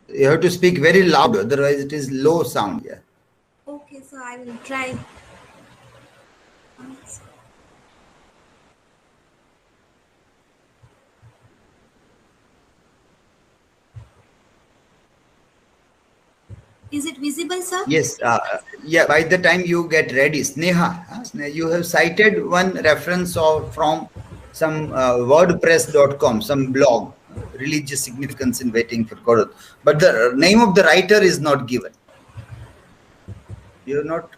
You have to speak very loud, otherwise it is low sound. Yeah. Okay, so I will try. Is it visible, sir? Yes. Yeah. By the time you get ready, Sneha, you have cited one reference from some WordPress.com, some blog, religious significance in waiting for God. But the name of the writer is not given. You have not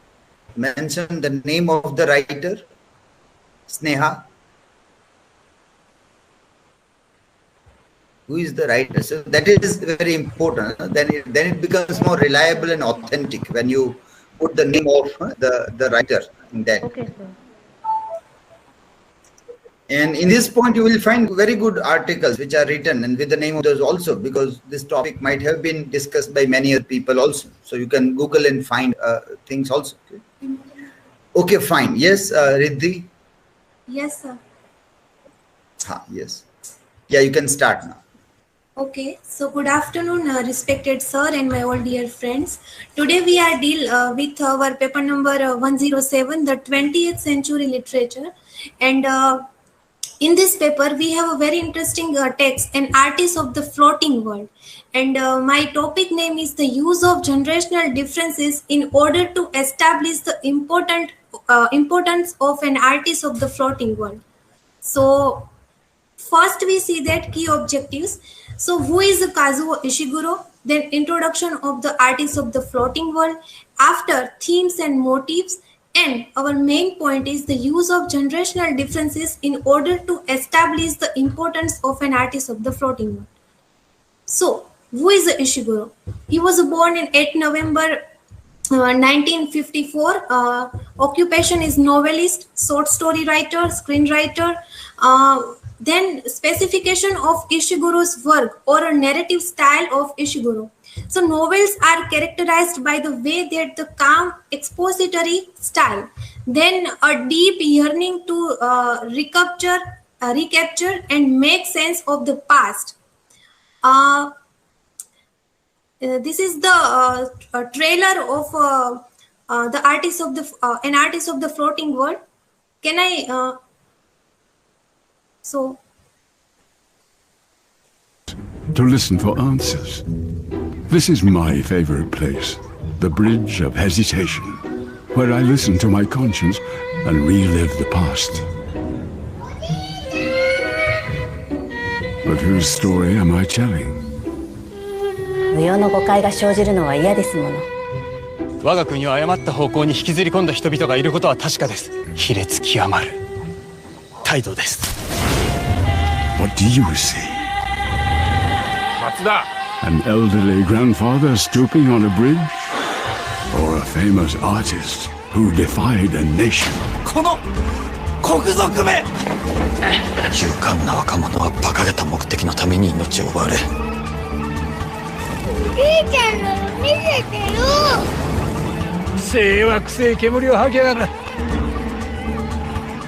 mentioned the name of the writer, Sneha. Who is the writer? So that is very important. Then it becomes more reliable and authentic when you put the name of the writer in that. Okay, sir. And in this point, you will find very good articles which are written and with the name of those also, because this topic might have been discussed by many other people also. So you can Google and find things also. Okay, fine. Yes, Riddhi? Yes, sir. Yes. Yeah, you can start now. Okay, so good afternoon, respected sir and my all dear friends. Today we are deal with our paper number 107, the 20th century literature. And in this paper, we have a very interesting text, An Artist of the Floating World. And my topic name is the use of generational differences in order to establish the importance of an artist of the floating world. So first we see that key objectives. So who is Kazuo Ishiguro? Then introduction of the artist of the floating world. After themes and motifs. And our main point is the use of generational differences in order to establish the importance of an artist of the floating world. So who is Ishiguro? He was born in 8 November 1954. Occupation is novelist, short story writer, screenwriter. Then specification of Ishiguro's work or a narrative style of Ishiguro. So novels are characterized by the way that the calm expository style, then a deep yearning to recapture and make sense of the past. This is the trailer of the artist of the an artist of the floating world. Can I? To listen for answers. This is my favorite place, the Bridge of Hesitation, where I listen to my conscience and relive the past. But whose story am I telling? 無用の誤解が生じるのは嫌ですもの。我が国を誤った方向に引きずり込んだ人々がいることは確かです。卑劣極まる態度です。What do you see? 松田 An elderly grandfather stooping on a bridge? Or a famous artist who defied a nation? この国賊め！勇敢な若者は馬鹿げた目的のために命を奪われ。じいちゃんの見せてよ。性悪性煙を吐きやがる。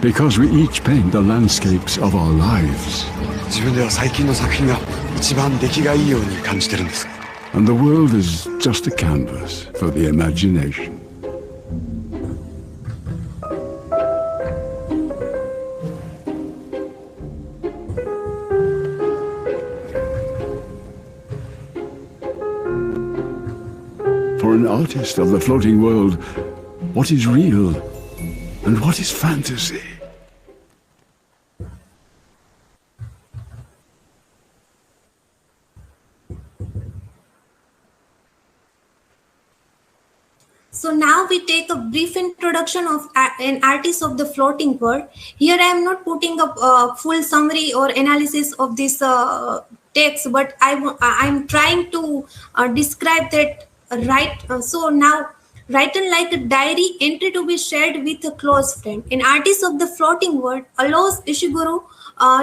Because we each paint the landscapes of our lives. 自分では最近の作品が一番出来がいいように感じてるんです。And the world is just a canvas for the imagination. For an artist of the floating world, what is real and what is fantasy? So now we take a brief introduction of an artist of the floating world. Here I am not putting up a full summary or analysis of this text, but I'm trying to describe that so now, written like a diary entry to be shared with a close friend. An artist of the floating world allows Ishiguro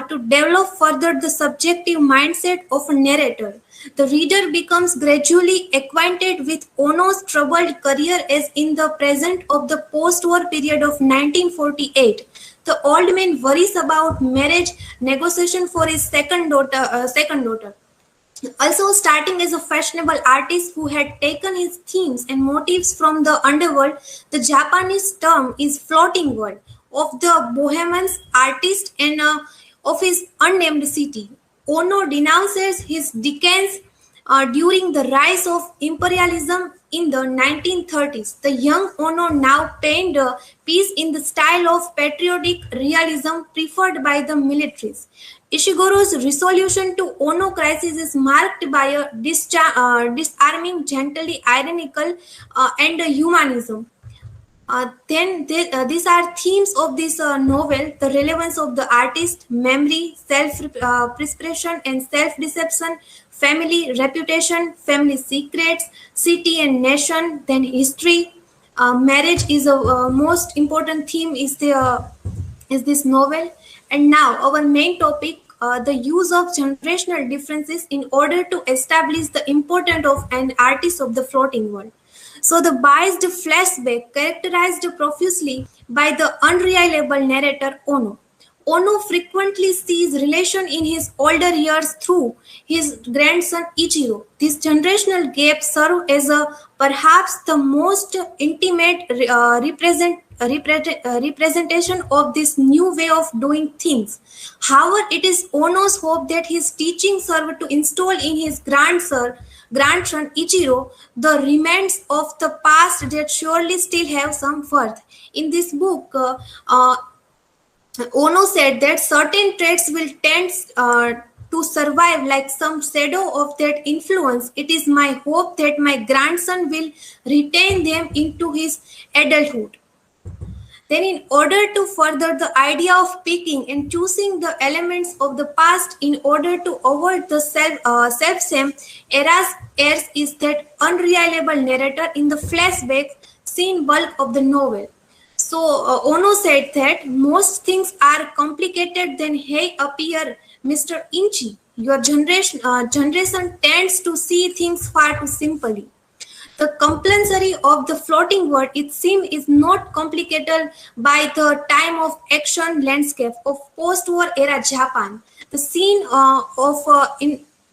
to develop further the subjective mindset of a narrator. The reader becomes gradually acquainted with Ono's troubled career as in the present of the post-war period of 1948. The old man worries about marriage negotiation for his second daughter. Also, starting as a fashionable artist who had taken his themes and motifs from the underworld, the Japanese term is floating world of the Bohemian's artist and of his unnamed city. Ono denounces his decadence during the rise of imperialism in the 1930s. The young Ono now painted a piece in the style of patriotic realism preferred by the militaries. Ishiguro's resolution to Ono crisis is marked by a disarming, gently ironical, and humanism. These are themes of this novel: the relevance of the artist, memory, self-preservation and self-deception, family, reputation, family secrets, city and nation, then history. Marriage is a most important theme is this novel. And now our main topic, the use of generational differences in order to establish the importance of an artist of the floating world. So the biased flashback characterized profusely by the unreliable narrator Ono. Ono frequently sees relation in his older years through his grandson Ichiro. This generational gap serves as a perhaps the most intimate representation of this new way of doing things. However, it is Ono's hope that his teaching served to install in his grandson Ichiro the remains of the past that surely still have some worth. In this book, Ono said that certain traits will tend to survive like some shadow of that influence. It is my hope that my grandson will retain them into his adulthood. Then, in order to further the idea of picking and choosing the elements of the past in order to avoid the self-same errors is that unreliable narrator in the flashback scene bulk of the novel. So, Ono said that most things are complicated than they appear, Mr. Inchi. Your generation tends to see things far too simply. The complexity of the floating world, it seems, is not complicated by the time of action landscape of post-war era Japan. The scene of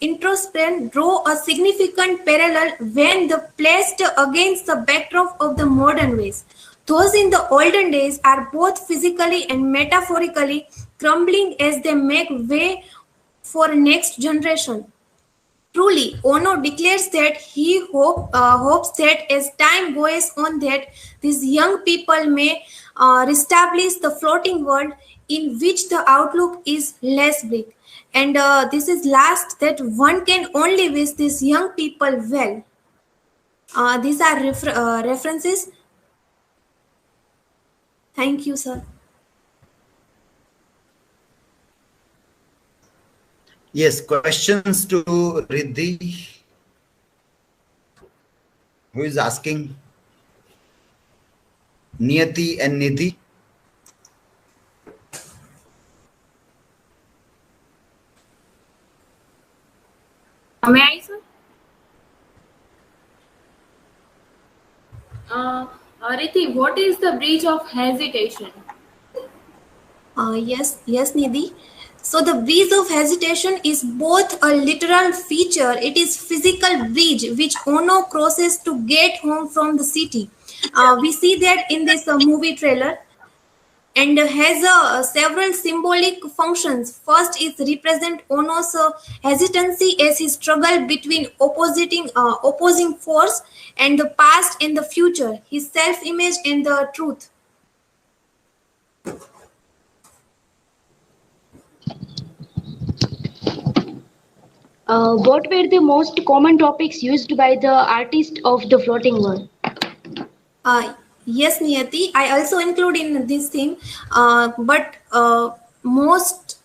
introspection draw a significant parallel when the placed against the backdrop of the modern ways. Those in the olden days are both physically and metaphorically crumbling as they make way for next generation. Truly, Ono declares that he hopes that as time goes on that these young people may reestablish the floating world in which the outlook is less bleak. And this is last that one can only wish these young people well. These are references. Thank you, sir. Yes, questions to Riddhi. Who is asking? Niyati and Nidhi. May I, sir? Riddhi, what is the breach of hesitation? Yes, Nidhi. So the breach of hesitation is both a literal feature, it is physical bridge which Ono crosses to get home from the city. We see that in this movie trailer, and has several symbolic functions. First is represent Ono's hesitancy as his struggle between opposing force and the past and the future, his self-image and the truth. What were the most common topics used by the artist of the floating world? Yes, Niyati, I also include in this theme, but most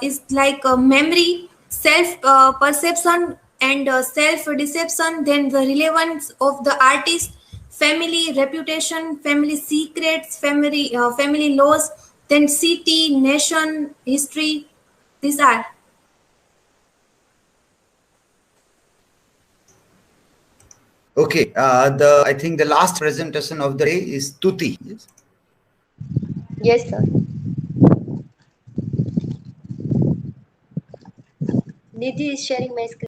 is like memory, self-perception and self-deception, then the relevance of the artist, family, reputation, family secrets, family laws, then city, nation, history, these are. Okay, I think the last presentation of the day is Tuti. Yes, Yes, sir. Nidhi is sharing my screen.